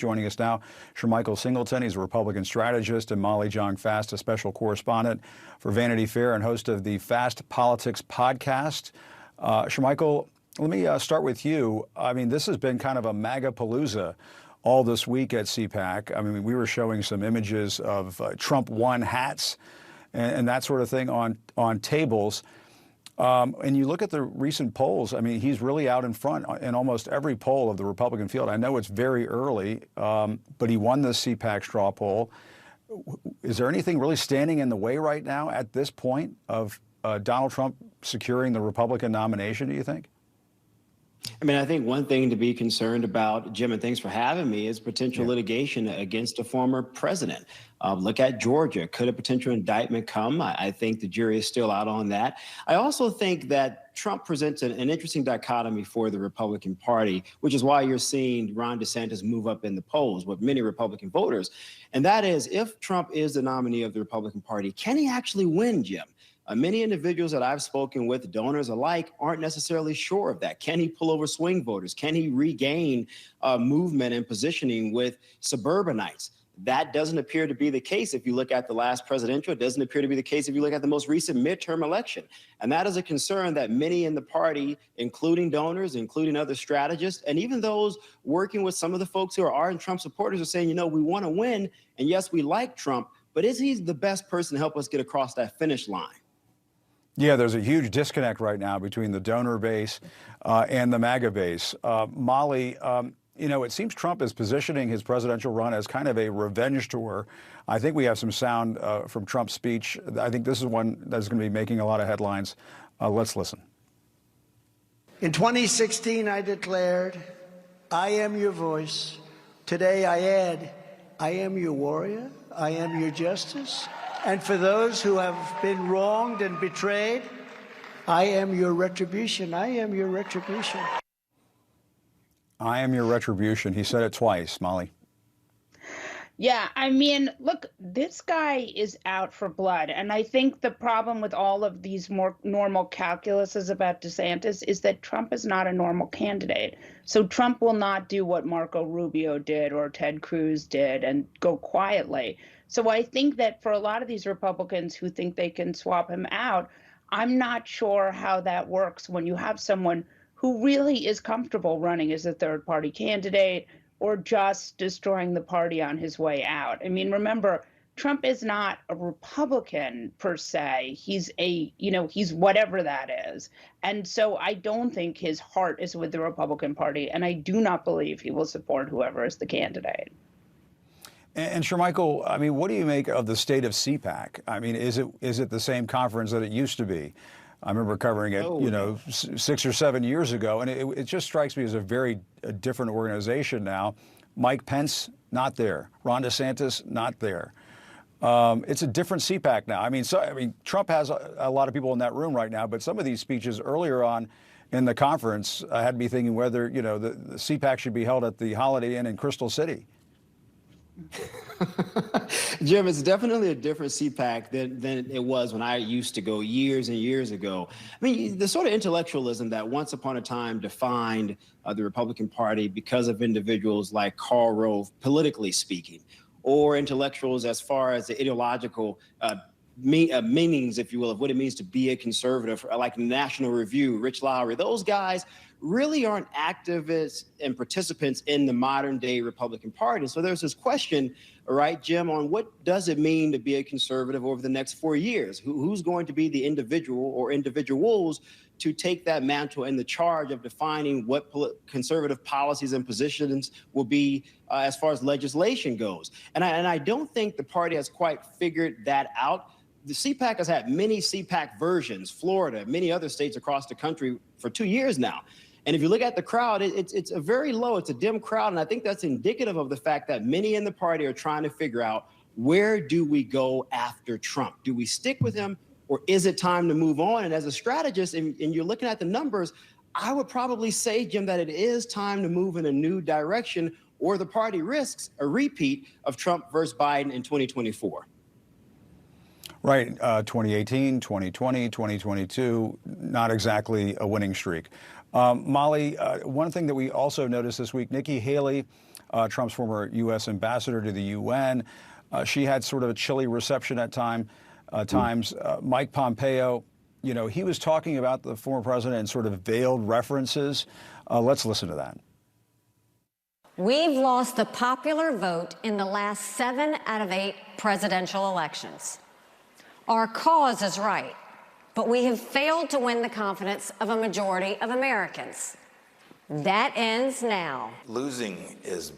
Joining us now, Shermichael Singleton. He's a Republican strategist, and Molly Jong-Fast, a special correspondent for Vanity Fair and host of the Fast Politics podcast. Shermichael, let me start with you. I mean, this has been kind of a MAGA-palooza all this week at CPAC. I mean, we were showing some images of Trump won hats and that sort of thing on tables. And you look at the recent polls, I mean, he's really out in front in almost every poll of the Republican field. I know it's very early, but he won this CPAC straw poll. Is there anything really standing in the way right now at this point of Donald Trump securing the Republican nomination, do you think? I mean, I think one thing to be concerned about, Jim, and thanks for having me, is potential litigation against a former president. Look at Georgia. Could a potential indictment come? I think the jury is still out on that. I also think that Trump presents an interesting dichotomy for the Republican Party, which is why you're seeing Ron DeSantis move up in the polls with many Republican voters. And that is, if Trump is the nominee of the Republican Party, can he actually win, Jim? Many individuals that I've spoken with, donors alike, aren't necessarily sure of that. Can he pull over swing voters? Can he regain movement and positioning with suburbanites? That doesn't appear to be the case if you look at the last presidential. It doesn't appear to be the case if you look at the most recent midterm election. And that is a concern that many in the party, including donors, including other strategists, and even those working with some of the folks who are ardent Trump supporters are saying, you know, we want to win. And yes, we like Trump, but is he the best person to help us get across that finish line? Yeah, there's a huge disconnect right now between the donor base and the MAGA base. Molly, you know, it seems Trump is positioning his presidential run as kind of a revenge tour. I think we have some sound from Trump's speech. I think this is one that's going to be making a lot of headlines. Let's listen. In 2016, I declared, I am your voice. Today I add, I am your warrior. I am your justice. And for those who have been wronged and betrayed, I am your retribution. I am your retribution. I am your retribution. He said it twice, Molly. Yeah, I mean, look, this guy is out for blood. And I think the problem with all of these more normal calculuses about DeSantis is that Trump is not a normal candidate. So Trump will not do what Marco Rubio did or Ted Cruz did and go quietly. So I think that for a lot of these Republicans who think they can swap him out, I'm not sure how that works when you have someone who really is comfortable running as a third-party candidate or just destroying the party on his way out. I mean, remember, Trump is not a Republican per se. He's he's whatever that is. And so I don't think his heart is with the Republican Party, and I do not believe he will support whoever is the candidate. And Shermichael, I mean, what do you make of the state of CPAC? I mean, is it the same conference that it used to be? I remember covering it, you know, 6 or 7 years ago, and it just strikes me as a very different organization now. Mike Pence, not there. Ron DeSantis, not there. It's a different CPAC now. I mean, Trump has a lot of people in that room right now, but some of these speeches earlier on in the conference had me thinking whether, you know, the CPAC should be held at the Holiday Inn in Crystal City. Jim, it's definitely a different CPAC than it was when I used to go years and years ago. I mean, the sort of intellectualism that once upon a time defined the Republican Party because of individuals like Karl Rove, politically speaking, or intellectuals as far as the ideological meanings, if you will, of what it means to be a conservative, like National Review, Rich Lowry, those guys really aren't activists and participants in the modern day Republican Party. So there's this question, right, Jim, on what does it mean to be a conservative over the next 4 years? Who's going to be the individual or individuals to take that mantle and the charge of defining what conservative policies and positions will be as far as legislation goes? And I don't think the party has quite figured that out. The CPAC has had many CPAC versions, Florida, many other states across the country for 2 years now. And if you look at the crowd, it's a very low, it's a dim crowd. And I think that's indicative of the fact that many in the party are trying to figure out, where do we go after Trump? Do we stick with him, or is it time to move on? And as a strategist, and you're looking at the numbers, I would probably say, Jim, that it is time to move in a new direction, or the party risks a repeat of Trump versus Biden in 2024. Right. 2018, 2020, 2022, not exactly a winning streak. Molly, one thing that we also noticed this week, Nikki Haley Trump's former U.S. ambassador to the UN. She had sort of a chilly reception at times. Mike Pompeo, you know, he was talking about the former president in sort of veiled references. Let's listen to that. We've lost the popular vote in the last 7 out of 8 presidential elections. Our cause is right, but we have failed to win the confidence of a majority of Americans. That ends now. Losing is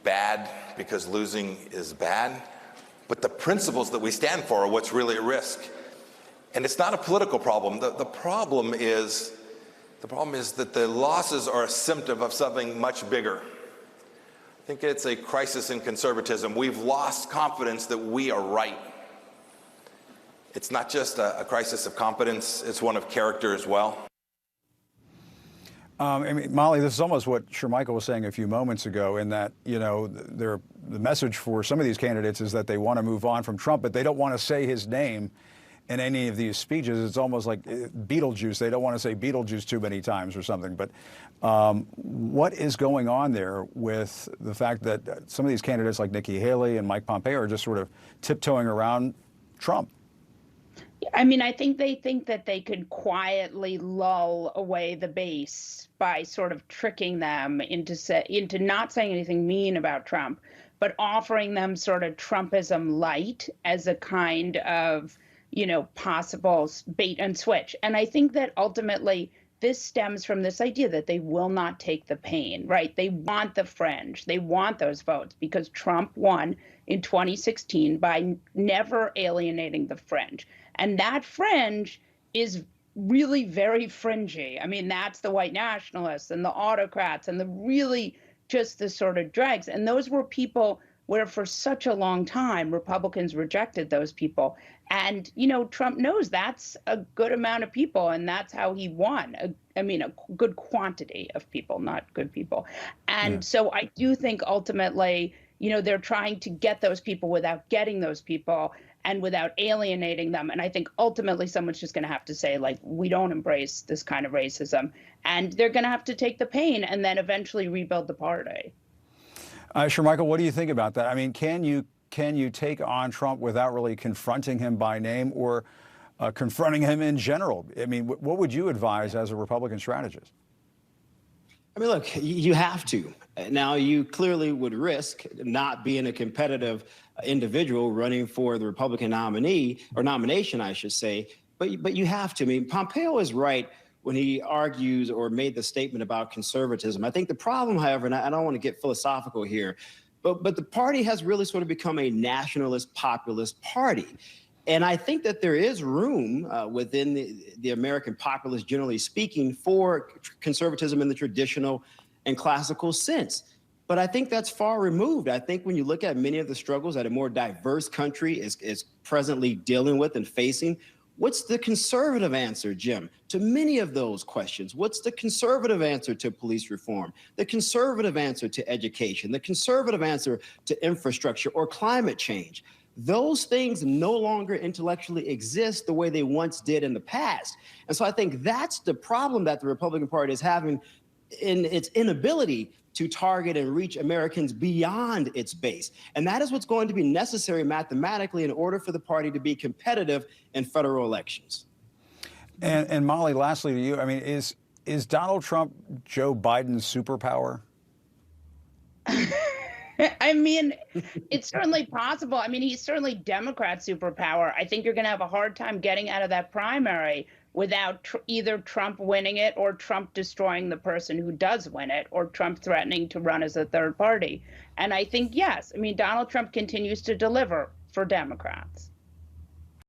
bad because losing is bad, but the principles that we stand for are what's really at risk. And it's not a political problem. The problem is that the losses are a symptom of something much bigger. I think it's a crisis in conservatism. We've lost confidence that we are right. It's not just a crisis of competence, it's one of character as well. I mean, Molly, this is almost what Shermichael was saying a few moments ago, in that, you know, the message for some of these candidates is that they want to move on from Trump, but they don't want to say his name in any of these speeches. It's almost like Beetlejuice. They don't want to say Beetlejuice too many times or something. But what is going on there with the fact that some of these candidates like Nikki Haley and Mike Pompeo are just sort of tiptoeing around Trump? I mean, I think they think that they could quietly lull away the base by sort of tricking them into not saying anything mean about Trump, but offering them sort of Trumpism light as a kind of, you know, possible bait and switch. And I think that ultimately this stems from this idea that they will not take the pain, right? They want the fringe. They want those votes because Trump won in 2016 by never alienating the fringe. And that fringe is really very fringy. I mean, that's the white nationalists and the autocrats and the really just the sort of dregs. And those were people where for such a long time, Republicans rejected those people. And, you know, Trump knows that's a good amount of people, and that's how he won. I mean, a good quantity of people, not good people. And so I do think ultimately, you know, they're trying to get those people without getting those people and without alienating them. And I think ultimately someone's just going to have to say, like, we don't embrace this kind of racism. And they're going to have to take the pain and then eventually rebuild the party. Shermichael, what do you think about that? I mean, can you take on Trump without really confronting him by name or confronting him in general? I mean, what would you advise as a Republican strategist? I mean, look, you have to. Now, you clearly would risk not being a competitive individual running for the Republican nominee, or nomination, I should say, but you have to. I mean, Pompeo is right when he argues or made the statement about conservatism. I think the problem, however, and I don't want to get philosophical here, but the party has really sort of become a nationalist populist party. And I think that there is room within the American populace, generally speaking, for conservatism in the traditional and classical sense. But I think that's far removed. I think when you look at many of the struggles that a more diverse country is presently dealing with and facing, what's the conservative answer, Jim, to many of those questions? What's the conservative answer to police reform? The conservative answer to education? The conservative answer to infrastructure or climate change? Those things no longer intellectually exist the way they once did in the past. And so I think that's the problem that the Republican Party is having in its inability to target and reach Americans beyond its base. And that is what's going to be necessary mathematically in order for the party to be competitive in federal elections. And Molly, lastly to you, I mean, is Donald Trump Joe Biden's superpower? I mean, it's certainly possible. I mean, he's certainly Democrat superpower. I think you're going to have a hard time getting out of that primary without either Trump winning it or Trump destroying the person who does win it or Trump threatening to run as a third party. And I think, yes, I mean, Donald Trump continues to deliver for Democrats.